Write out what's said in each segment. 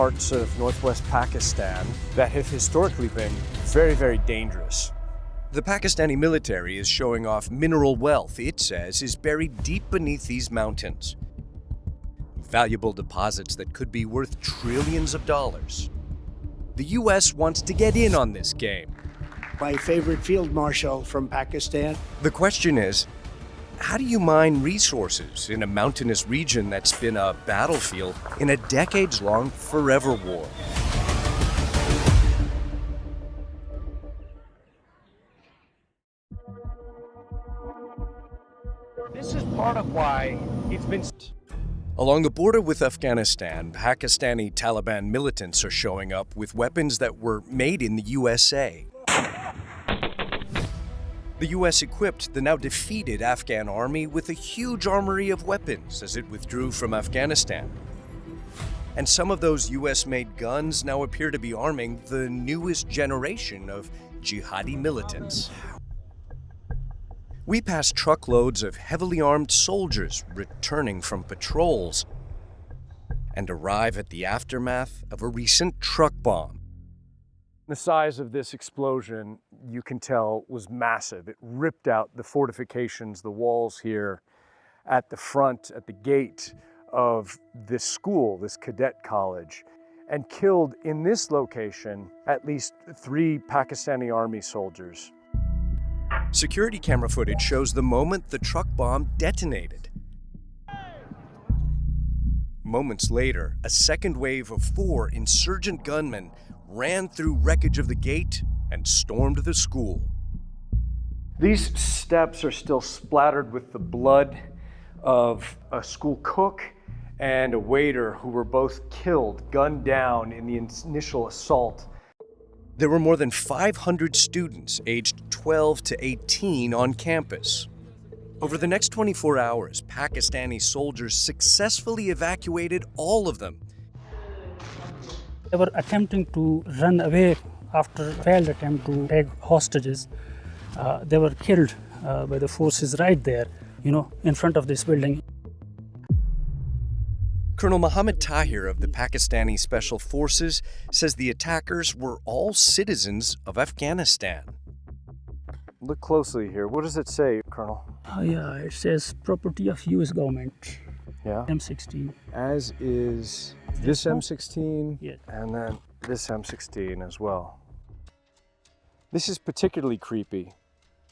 parts of northwest Pakistan that have historically been very, very dangerous. The Pakistani military is showing off mineral wealth it says is buried deep beneath these mountains. Valuable deposits that could be worth trillions of dollars. The U.S. wants to get in on this game. My favorite field marshal from Pakistan. The question is, how do you mine resources in a mountainous region that's been a battlefield in a decades-long forever war? This is part of why it's been... Along the border with Afghanistan, Pakistani Taliban militants are showing up with weapons that were made in the USA. The U.S. equipped the now defeated Afghan army with a huge armory of weapons as it withdrew from Afghanistan. And some of those U.S.-made guns now appear to be arming the newest generation of jihadi militants. We pass truckloads of heavily armed soldiers returning from patrols and arrive at the aftermath of a recent truck bomb. The size of this explosion, you can tell, was massive. It ripped out the fortifications, the walls here at the front, at the gate of this school, this cadet college, and killed in this location at least 3 Pakistani army soldiers. Security camera footage shows the moment the truck bomb detonated. Moments later, a second wave of 4 insurgent gunmen ran through wreckage of the gate and stormed the school. These steps are still splattered with the blood of a school cook and a waiter who were both killed, gunned down in the initial assault. There were more than 500 students aged 12 to 18 on campus. Over the next 24 hours, Pakistani soldiers successfully evacuated all of them. They were attempting to run away after a failed attempt to take hostages. They were killed by the forces right there, in front of this building. Colonel Mohammed Tahir of the Pakistani Special Forces says the attackers were all citizens of Afghanistan. Look closely here. What does it say, Colonel? Yeah, it says property of U.S. government. Yeah. M16. As is this M16, yeah. And then this M16 as well. This is particularly creepy.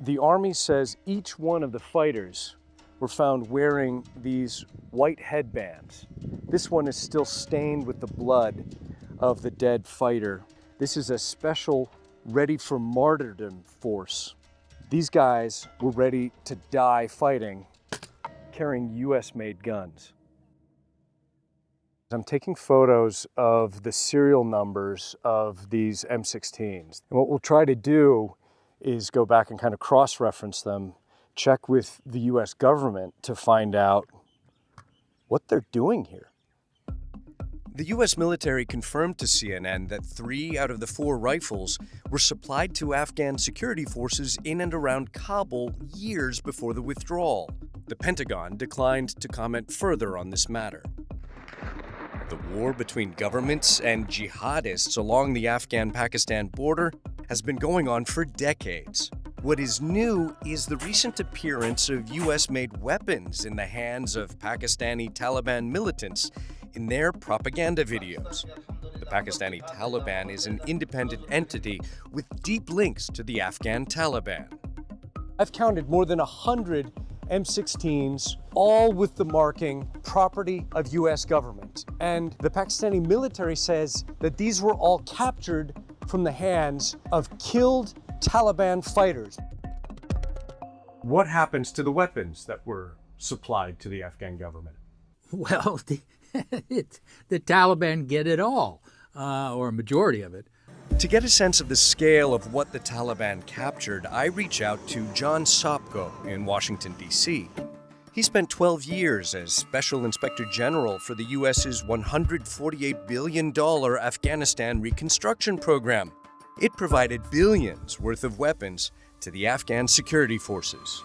The Army says each one of the fighters were found wearing these white headbands. This one is still stained with the blood of the dead fighter. This is a special ready for martyrdom force. These guys were ready to die fighting, carrying US-made guns. I'm taking photos of the serial numbers of these M16s. And what we'll try to do is go back and kind of cross-reference them, check with the US government to find out what they're doing here. The U.S. military confirmed to CNN that 3 out of the 4 rifles were supplied to Afghan security forces in and around Kabul years before the withdrawal. The Pentagon declined to comment further on this matter. The war between governments and jihadists along the Afghan-Pakistan border has been going on for decades. What is new is the recent appearance of US-made weapons in the hands of Pakistani Taliban militants in their propaganda videos. The Pakistani Taliban is an independent entity with deep links to the Afghan Taliban. I've counted more than 100 M16s, all with the marking property of US government. And the Pakistani military says that these were all captured from the hands of killed Taliban fighters. What happens to the weapons that were supplied to the Afghan government? Well, the Taliban get it all, or a majority of it. To get a sense of the scale of what the Taliban captured, I reach out to John Sopko in Washington, D.C. He spent 12 years as Special Inspector General for the U.S.'s $148 billion Afghanistan reconstruction program. It provided billions worth of weapons to the Afghan security forces.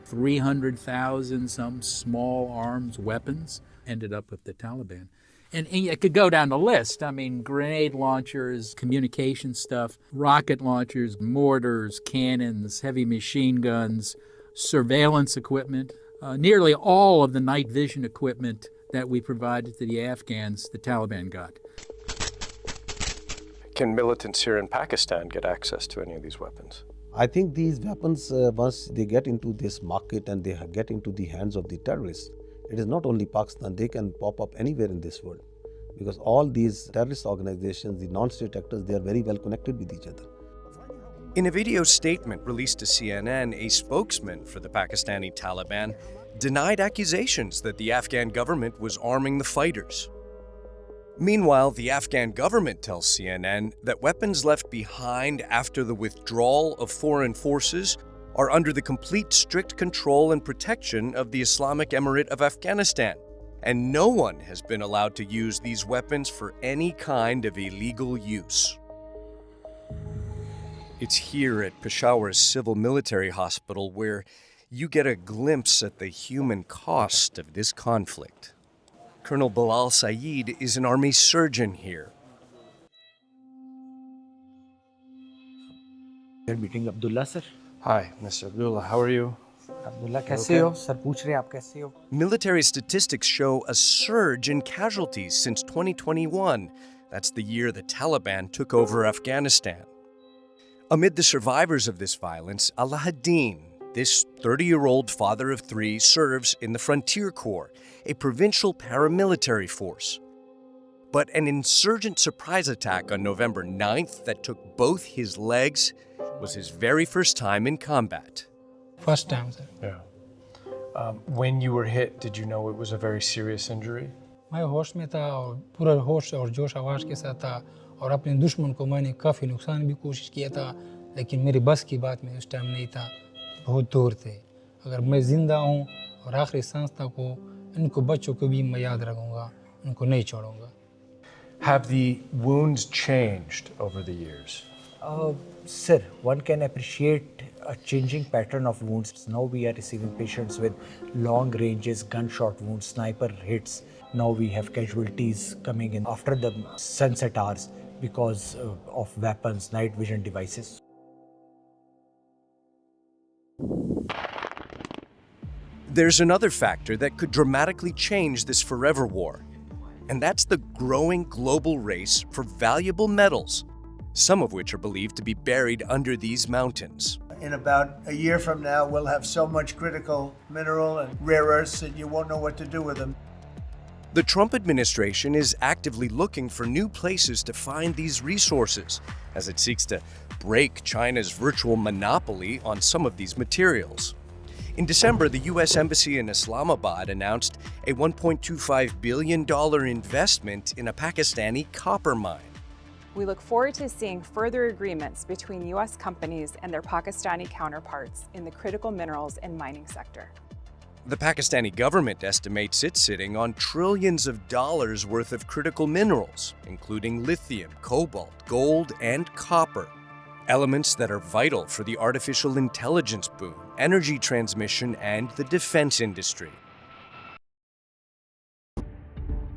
300,000 some small arms weapons ended up with the Taliban. And I could go down the list. I mean, grenade launchers, communication stuff, rocket launchers, mortars, cannons, heavy machine guns, surveillance equipment, nearly all of the night vision equipment that we provided to the Afghans, the Taliban got. Can militants here in Pakistan get access to any of these weapons? I think these weapons, once they get into this market and they get into the hands of the terrorists, it is not only Pakistan, they can pop up anywhere in this world. Because all these terrorist organizations, the non-state actors, they are very well connected with each other. In a video statement released to CNN, a spokesman for the Pakistani Taliban denied accusations that the Afghan government was arming the fighters. Meanwhile, the Afghan government tells CNN that weapons left behind after the withdrawal of foreign forces are under the complete strict control and protection of the Islamic Emirate of Afghanistan, and no one has been allowed to use these weapons for any kind of illegal use. It's here at Peshawar's Civil Military Hospital where you get a glimpse at the human cost of this conflict. Colonel Bilal Saeed is an army surgeon here. You're meeting Abdullah, sir. Hi, Mr. Abdullah, how are you? Abdullah, कैसे हो? Sir, पूछ रहे हैं आप कैसे हो? Military statistics show a surge in casualties since 2021. That's the year the Taliban took over Afghanistan. Amid the survivors of this violence, Alahaddin, this 30-year-old father of three, serves in the Frontier Corps, a provincial paramilitary force. But an insurgent surprise attack on November 9th that took both his legs was his very first time in combat. First time, sir. Yeah. When you were hit, did you know it was a very serious injury? मैं होश में था और पूरा होश और जोश आवाज़ के साथ था और अपने दुश्मन को मैंने काफ़ी नुकसान भी कोशिश किया था लेकिन मेरी बस की बात में उस टाइम नहीं था बहुत दूर थे अगर मैं ज़िंदा हूँ और आखिरी सांस तक को इनको बच्चों को भी मैं याद रखूँगा उनको नहीं छोड़ूंगा. Have the wounds changed over the years? Sir, one can appreciate a changing pattern of wounds. Now we are receiving patients with long ranges, gunshot wounds, sniper hits. Now we have casualties coming in after the sunset hours because of weapons, night vision devices. There's another factor that could dramatically change this forever war, and that's the growing global race for valuable metals, some of which are believed to be buried under these mountains. In about a year from now, we'll have so much critical mineral and rare earths that you won't know what to do with them. The Trump administration is actively looking for new places to find these resources as it seeks to break China's virtual monopoly on some of these materials. In December, the U.S. Embassy in Islamabad announced a $1.25 billion investment in a Pakistani copper mine. We look forward to seeing further agreements between U.S. companies and their Pakistani counterparts in the critical minerals and mining sector. The Pakistani government estimates it's sitting on trillions of dollars worth of critical minerals, including lithium, cobalt, gold, and copper. Elements that are vital for the artificial intelligence boom, energy transmission, and the defense industry.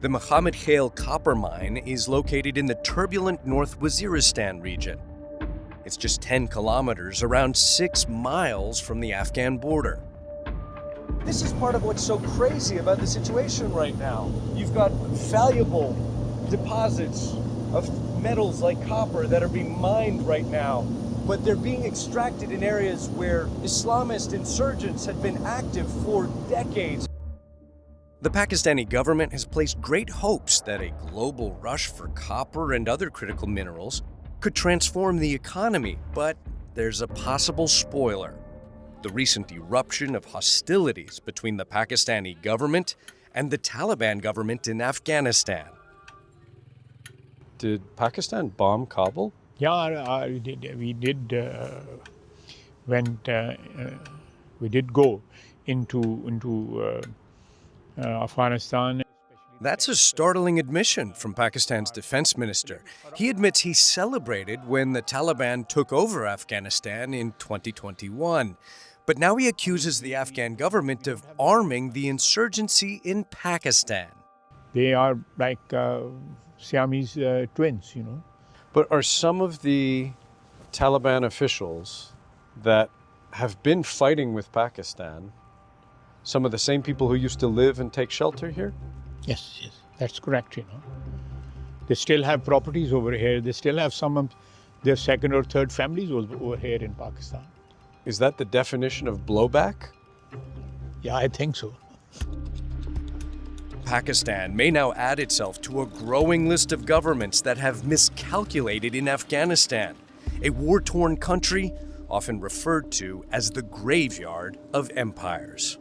The Mohammed Khail copper mine is located in the turbulent North Waziristan region. It's just 10 kilometers, around 6 miles from the Afghan border. This is part of what's so crazy about the situation right now. You've got valuable deposits of metals like copper that are being mined right now, but they're being extracted in areas where Islamist insurgents had been active for decades. The Pakistani government has placed great hopes that a global rush for copper and other critical minerals could transform the economy, but there's a possible spoiler: the recent eruption of hostilities between the Pakistani government and the Taliban government in Afghanistan. Did Pakistan bomb Kabul? Yeah, we did go into Afghanistan. That's a startling admission from Pakistan's defense minister. He admits he celebrated when the Taliban took over Afghanistan in 2021. But now he accuses the Afghan government of arming the insurgency in Pakistan. They are like Siamese twins, you know. But are some of the Taliban officials that have been fighting with Pakistan some of the same people who used to live and take shelter here? Yes, yes, that's correct, you know. They still have properties over here. They still have some of their second or third families over here in Pakistan. Is that the definition of blowback? Yeah, I think so. Pakistan may now add itself to a growing list of governments that have miscalculated in Afghanistan, a war-torn country often referred to as the graveyard of empires.